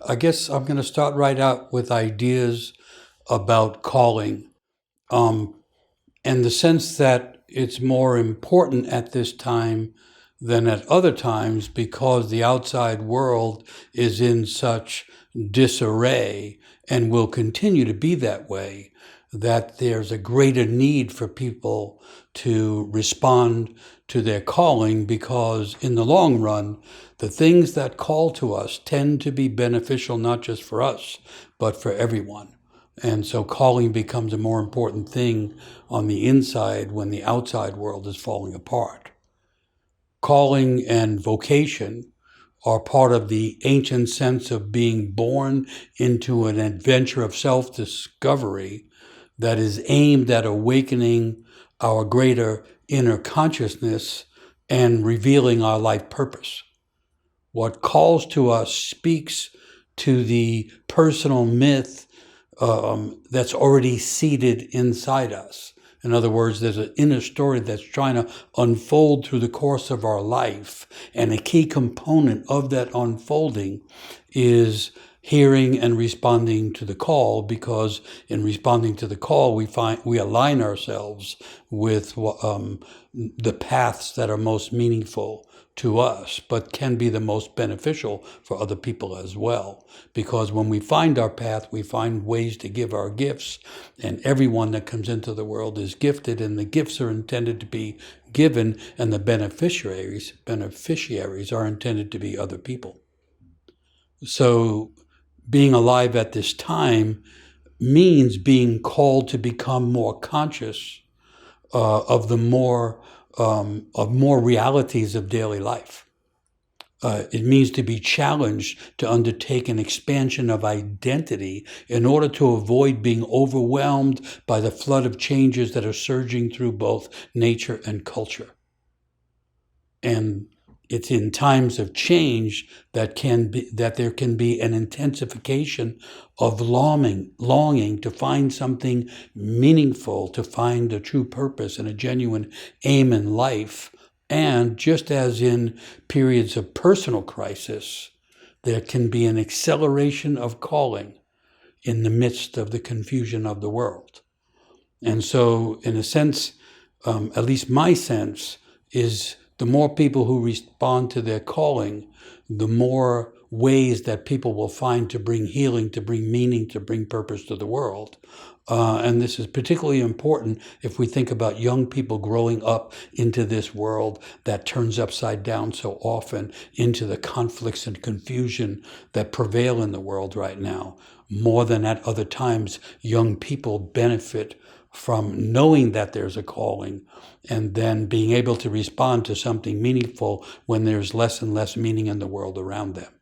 I guess I'm going to start right out with ideas about calling, um, and the sense that it's more important at this time than at other times because the outside world is in such disarray and will continue to be that way, that there's a greater need for people to respond to their calling, because in the long run, the things that call to us tend to be beneficial not just for us, but for everyone. And so calling becomes a more important thing on the inside when the outside world is falling apart. Calling and vocation are part of the ancient sense of being born into an adventure of self-discovery that is aimed at awakening our greater inner consciousness and revealing our life purpose. What calls to us speaks to the personal myth that's already seated inside us. In other words, there's an inner story that's trying to unfold through the course of our life. And a key component of that unfolding is hearing and responding to the call, because in responding to the call, we align ourselves with the paths that are most meaningful to us, but can be the most beneficial for other people as well. Because when we find our path, we find ways to give our gifts, and everyone that comes into the world is gifted, and the gifts are intended to be given, and the beneficiaries are intended to be other people. So being alive at this time means being called to become more conscious of more realities of daily life. It means to be challenged to undertake an expansion of identity in order to avoid being overwhelmed by the flood of changes that are surging through both nature and culture. And it's in times of change that there can be an intensification of longing to find something meaningful, to find a true purpose and a genuine aim in life. And just as in periods of personal crisis, there can be an acceleration of calling in the midst of the confusion of the world. And so, in a sense, at least my sense is, the more people who respond to their calling, the more ways that people will find to bring healing, to bring meaning, to bring purpose to the world. And this is particularly important if we think about young people growing up into this world that turns upside down so often, into the conflicts and confusion that prevail in the world right now. More than at other times, young people benefit from knowing that there's a calling and then being able to respond to something meaningful when there's less and less meaning in the world around them.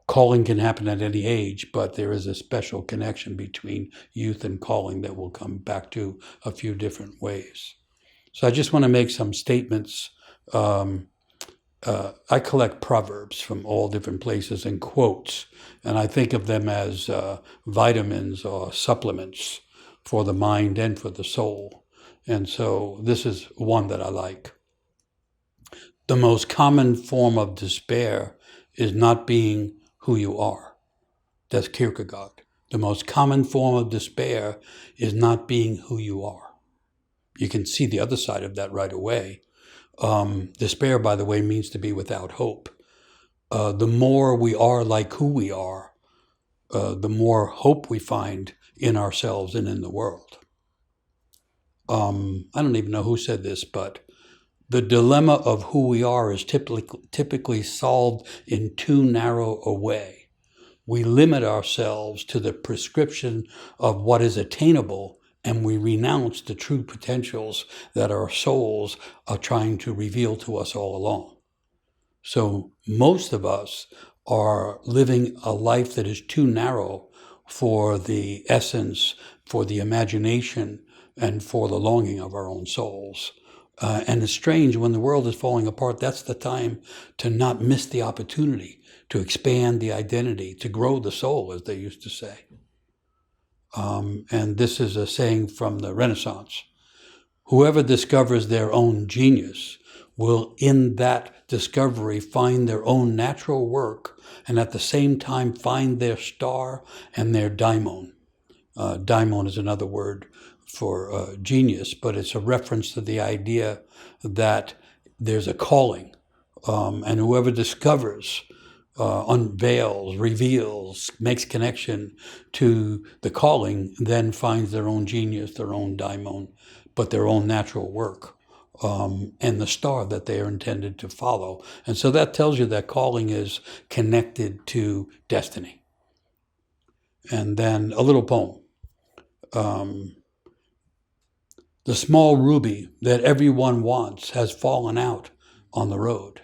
Calling can happen at any age, but there is a special connection between youth and calling that we'll come back to a few different ways. So I just want to make some statements. I collect proverbs from all different places and quotes, and I think of them as vitamins or supplements for the mind and for the soul. And so this is one that I like. The most common form of despair is not being who you are. That's Kierkegaard. The most common form of despair is not being who you are. You can see the other side of that right away. Despair, by the way, means to be without hope. The more we are like who we are, the more hope we find in ourselves and in the world. I don't even know who said this, but the dilemma of who we are is typically solved in too narrow a way. We limit ourselves to the prescription of what is attainable, and we renounce the true potentials that our souls are trying to reveal to us all along. So most of us are living a life that is too narrow for the essence, for the imagination, and for the longing of our own souls. And it's strange, when the world is falling apart, that's the time to not miss the opportunity to expand the identity, to grow the soul, as they used to say. And this is a saying from the Renaissance. Whoever discovers their own genius will in that discovery find their own natural work and at the same time find their star and their daimon. Daimon is another word for genius, but it's a reference to the idea that there's a calling, and whoever discovers, unveils, reveals, makes connection to the calling, then finds their own genius, their own daimon, but their own natural work, and the star that they are intended to follow. And so that tells you that calling is connected to destiny. And then a little poem. The small ruby that everyone wants has fallen out on the road.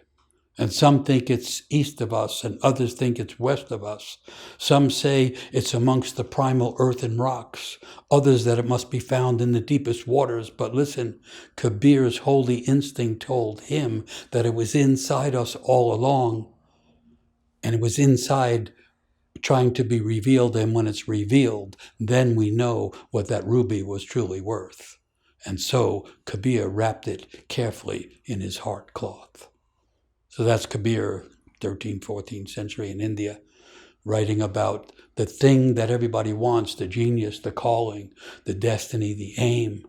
And some think it's east of us, and others think it's west of us. Some say it's amongst the primal earth and rocks, others that it must be found in the deepest waters. But listen, Kabir's holy instinct told him that it was inside us all along, and it was inside trying to be revealed, and when it's revealed, then we know what that ruby was truly worth. And so Kabir wrapped it carefully in his heart cloth. So that's Kabir, 13th, 14th century in India, writing about the thing that everybody wants, the genius, the calling, the destiny, the aim.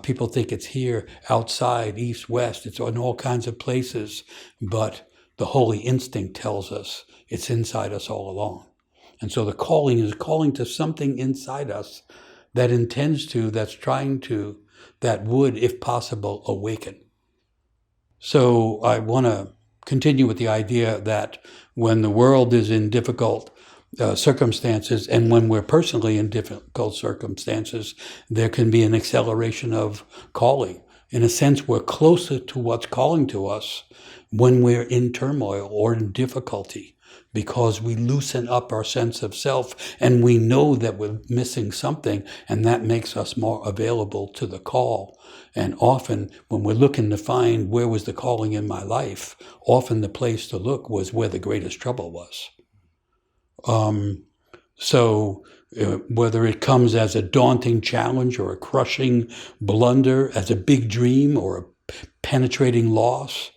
People think it's here, outside, east, west, it's in all kinds of places, but the holy instinct tells us it's inside us all along. And so the calling is calling to something inside us that intends to, that's trying to, that would, if possible, awaken. So I want to continue with the idea that when the world is in difficult circumstances, and when we're personally in difficult circumstances, there can be an acceleration of calling. In a sense, we're closer to what's calling to us when we're in turmoil or in difficulty, because we loosen up our sense of self and we know that we're missing something, and that makes us more available to the call. And often when we're looking to find where was the calling in my life, often the place to look was where the greatest trouble was. Whether it comes as a daunting challenge or a crushing blunder, as a big dream or a penetrating loss,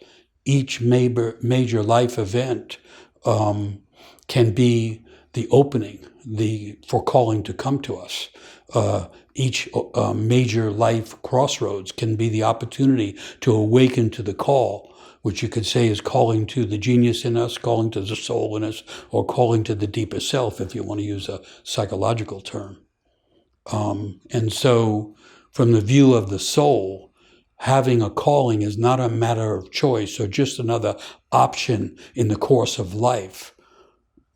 each major life event can be the opening, for calling to come to us. Each major life crossroads can be the opportunity to awaken to the call, which you could say is calling to the genius in us, calling to the soul in us, or calling to the deeper self, if you want to use a psychological term. And so from the view of the soul, having a calling is not a matter of choice or just another option in the course of life.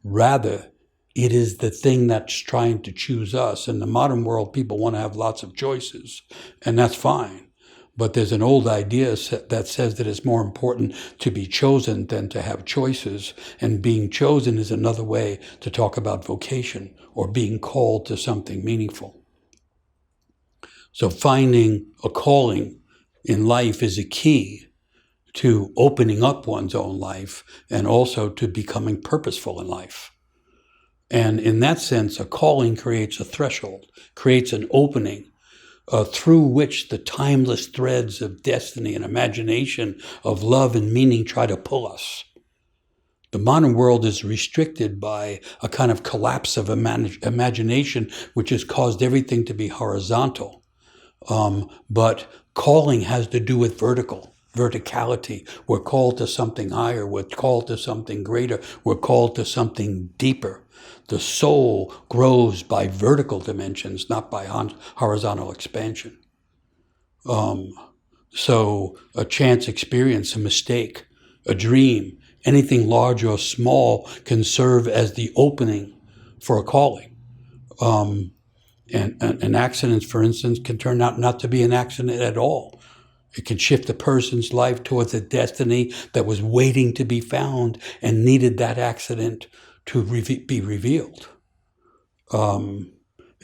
Rather, it is the thing that's trying to choose us. In the modern world, people want to have lots of choices, and that's fine. But there's an old idea that says that it's more important to be chosen than to have choices. And being chosen is another way to talk about vocation or being called to something meaningful. So finding a calling in life is a key to opening up one's own life and also to becoming purposeful in life. And in that sense, a calling creates a threshold, creates an opening through which the timeless threads of destiny and imagination, of love and meaning try to pull us. The modern world is restricted by a kind of collapse of imagination, which has caused everything to be horizontal. But calling has to do with verticality. We're called to something higher. We're called to something greater. We're called to something deeper. The soul grows by vertical dimensions, not by horizontal expansion. So a chance experience, a mistake, a dream, anything large or small can serve as the opening for a calling. And an accident, for instance, can turn out not to be an accident at all. It can shift a person's life towards a destiny that was waiting to be found and needed that accident to be revealed. And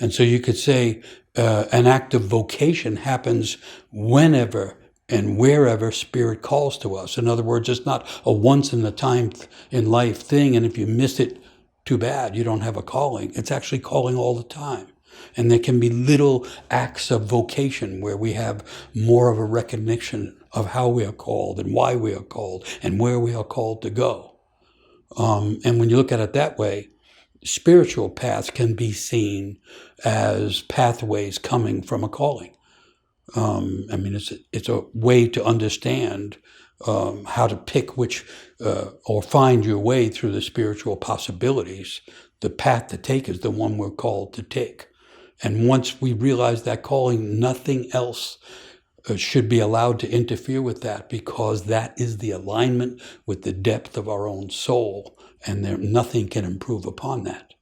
so you could say an act of vocation happens whenever and wherever spirit calls to us. In other words, it's not a once in a time in life thing, and if you miss it, too bad, you don't have a calling. It's actually calling all the time. And there can be little acts of vocation where we have more of a recognition of how we are called and why we are called and where we are called to go. And when you look at it that way, spiritual paths can be seen as pathways coming from a calling. I mean, it's a way to understand how to pick which or find your way through the spiritual possibilities. The path to take is the one we're called to take. And once we realize that calling, nothing else should be allowed to interfere with that, because that is the alignment with the depth of our own soul, and nothing can improve upon that.